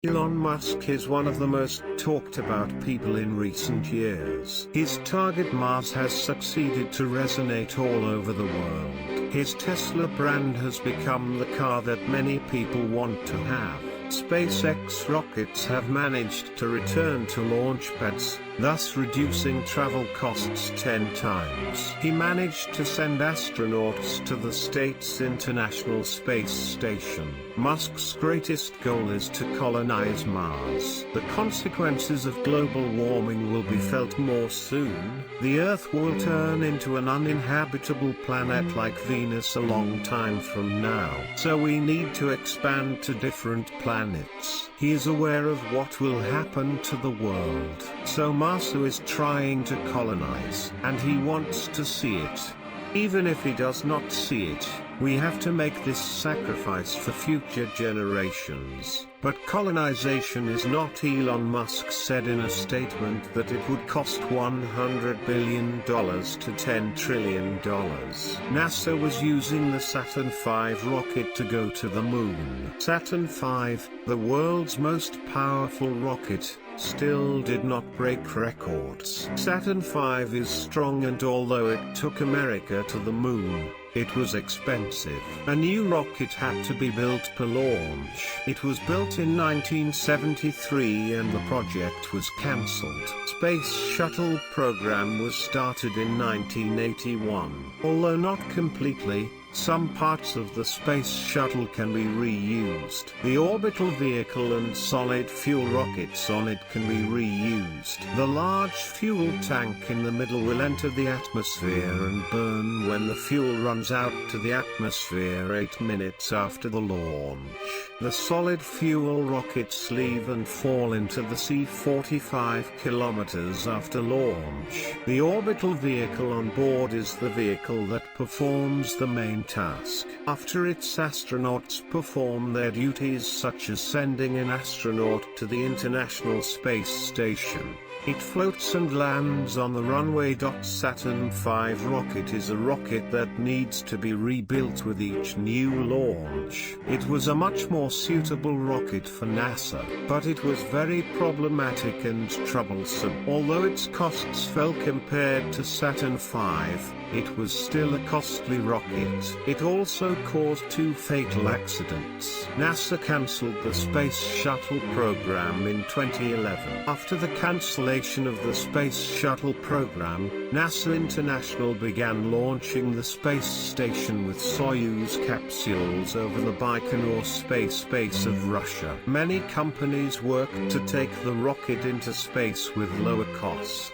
Elon Musk is one of the most talked about people in recent years. His target Mars has succeeded to resonate all over the world. His Tesla brand has become the car that many people want to have. SpaceX rockets have managed to return to launch pads, thus reducing travel costs 10 times. He managed to send astronauts to the state's International Space Station. Musk's greatest goal is to colonize Mars. The consequences of global warming will be felt more soon. The Earth will turn into an uninhabitable planet like Venus a long time from now. So we need to expand to different planets. He is aware of what will happen to the world. So Mars is trying to colonize, and he wants to see it. Even if he does not see it, we have to make this sacrifice for future generations. But colonization is not. Elon Musk said in a statement that it would cost $100 billion to $10 trillion. NASA was using the Saturn V rocket to go to the moon. Saturn V, the world's most powerful rocket, still did not break records. Saturn V is strong, and although it took America to the moon, it was expensive. A new rocket had to be built per launch. It was built in 1973 and the project was cancelled. Space Shuttle program was started in 1981. Although not completely, some parts of the Space Shuttle can be reused. The orbital vehicle and solid fuel rockets on it can be reused. The large fuel tank in the middle will enter the atmosphere and burn when the fuel runs out to the atmosphere 8 minutes after the launch. The solid fuel rockets leave and fall into the sea 45 kilometers after launch. The orbital vehicle on board is the vehicle that performs the main task. After its astronauts perform their duties such as sending an astronaut to the International Space Station, it floats and lands on the runway. Saturn V rocket is a rocket that needs to be rebuilt with each new launch. It was a much more suitable rocket for NASA, but it was very problematic and troublesome. Although its costs fell compared to Saturn V, it was still a costly rocket. It also caused 2 fatal accidents. NASA cancelled the Space Shuttle program in 2011. After the cancellation of the Space Shuttle program, NASA International began launching the space station with Soyuz capsules over the Baikonur space base of Russia. Many companies worked to take the rocket into space with lower costs.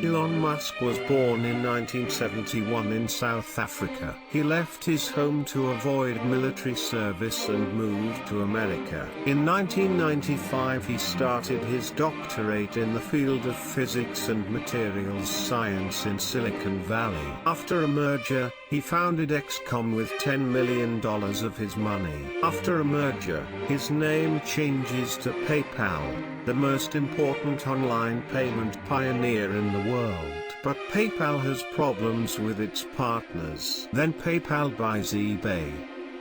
Elon Musk was born in 1971 in South Africa. He left his home to avoid military service and moved to America. In 1995 he started his doctorate in the field of physics and materials science in Silicon Valley. After a merger, he founded XCOM with $10 million of his money. After a merger, his name changes to PayPal, the most important online payment pioneer in the world. But PayPal has problems with its partners. Then PayPal buys eBay.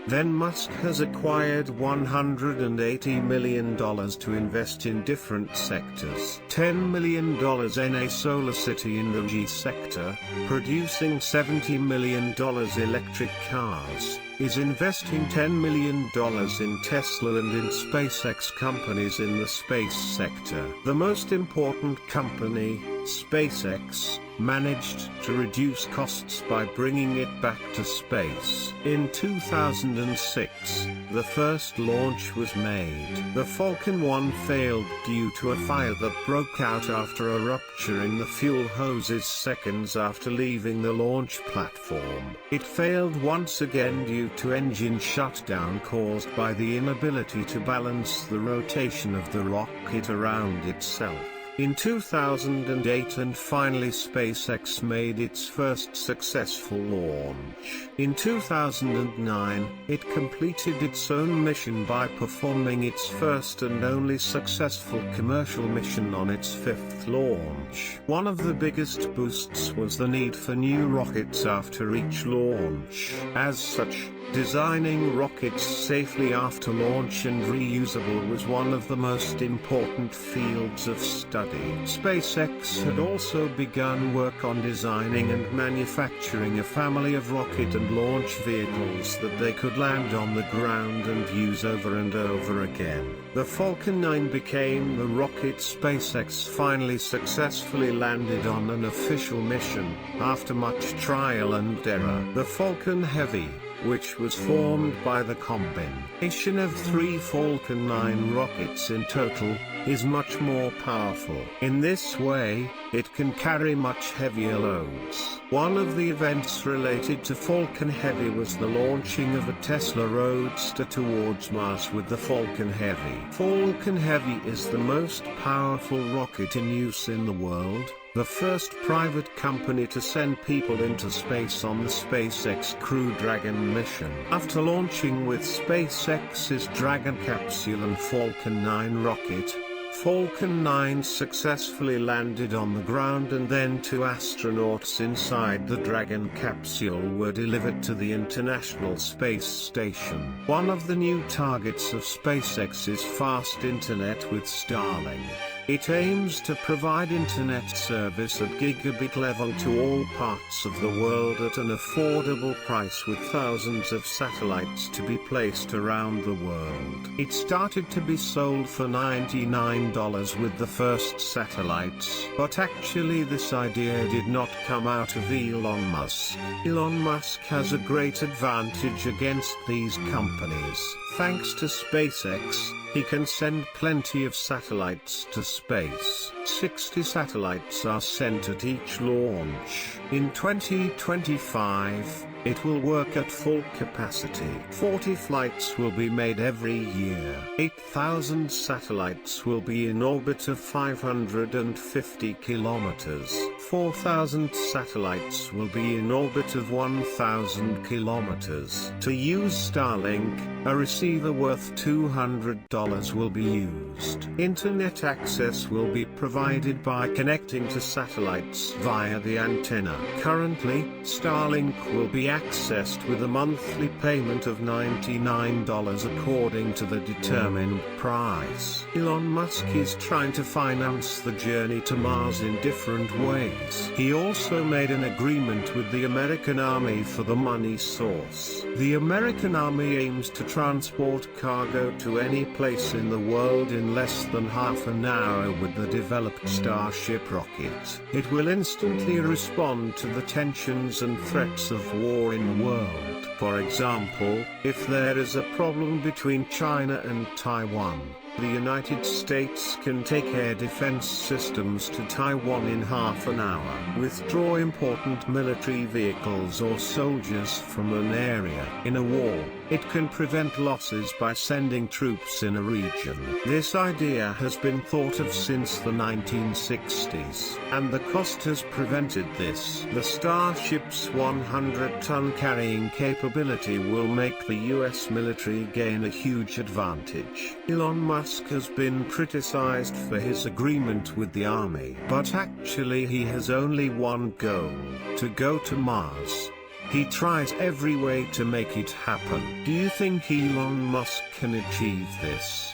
Then Musk has acquired $180 million to invest in different sectors. $10 million in a solar city in the G sector, producing $70 million electric cars, is investing $10 million in Tesla and in SpaceX companies in the space sector. The most important company, SpaceX, managed to reduce costs by bringing it back to space. In 2006, the first launch was made. The Falcon 1 failed due to a fire that broke out after a rupture in the fuel hoses seconds after leaving the launch platform. It failed once again due to engine shutdown caused by the inability to balance the rotation of the rocket around itself. In 2008 and finally SpaceX made its first successful launch. In 2009, it completed its own mission by performing its first and only successful commercial mission on its 5th launch. One of the biggest boosts was the need for new rockets after each launch. As such, Designing rockets safely after launch and reusable was one of the most important fields of study. SpaceX had also begun work on designing and manufacturing a family of rocket and launch vehicles that they could land on the ground and use over and over again. The Falcon 9 became the rocket SpaceX finally successfully landed on an official mission, after much trial and error. The Falcon Heavy, which was formed by the combination of 3 Falcon 9 rockets in total, is much more powerful. In this way, it can carry much heavier loads. One of the events related to Falcon Heavy was the launching of a Tesla Roadster towards Mars with the Falcon Heavy. Falcon Heavy is the most powerful rocket in use in the world, the first private company to send people into space on the SpaceX Crew Dragon mission. After launching with SpaceX's Dragon capsule and Falcon 9 rocket, Falcon 9 successfully landed on the ground, and then 2 astronauts inside the Dragon capsule were delivered to the International Space Station. One of the new targets of SpaceX is fast internet with Starlink. It aims to provide internet service at gigabit level to all parts of the world at an affordable price, with thousands of satellites to be placed around the world. It started to be sold for $99 with the first satellites, but actually this idea did not come out of Elon Musk. Elon Musk has a great advantage against these companies. Thanks to SpaceX, he can send plenty of satellites to space. 60 satellites are sent at each launch. In 2025, it will work at full capacity. 40 flights will be made every year. 8,000 satellites will be in orbit of 550 kilometers. 4,000 satellites will be in orbit of 1,000 kilometers. To use Starlink, a receiver worth $200 will be used. Internet access will be provided by connecting to satellites via the antenna. Currently, Starlink will be accessed with a monthly payment of $99 according to the determined price. Elon Musk is trying to finance the journey to Mars in different ways. He also made an agreement with the American Army for the money source. The American Army aims to transport cargo to any place in the world in less than half an hour with the developed Starship rocket. It will instantly respond to the tensions and threats of war in the world. For example, if there is a problem between China and Taiwan, the United States can take air defense systems to Taiwan in half an hour, withdraw important military vehicles or soldiers from an area. In a war, it can prevent losses by sending troops in a region. This idea has been thought of since the 1960s, and the cost has prevented this. The Starship's 100-ton carrying capability will make the US military gain a huge advantage. Elon Musk has been criticized for his agreement with the Army, but actually he has only one goal: to go to Mars. He tries every way to make it happen. Do you think Elon Musk can achieve this?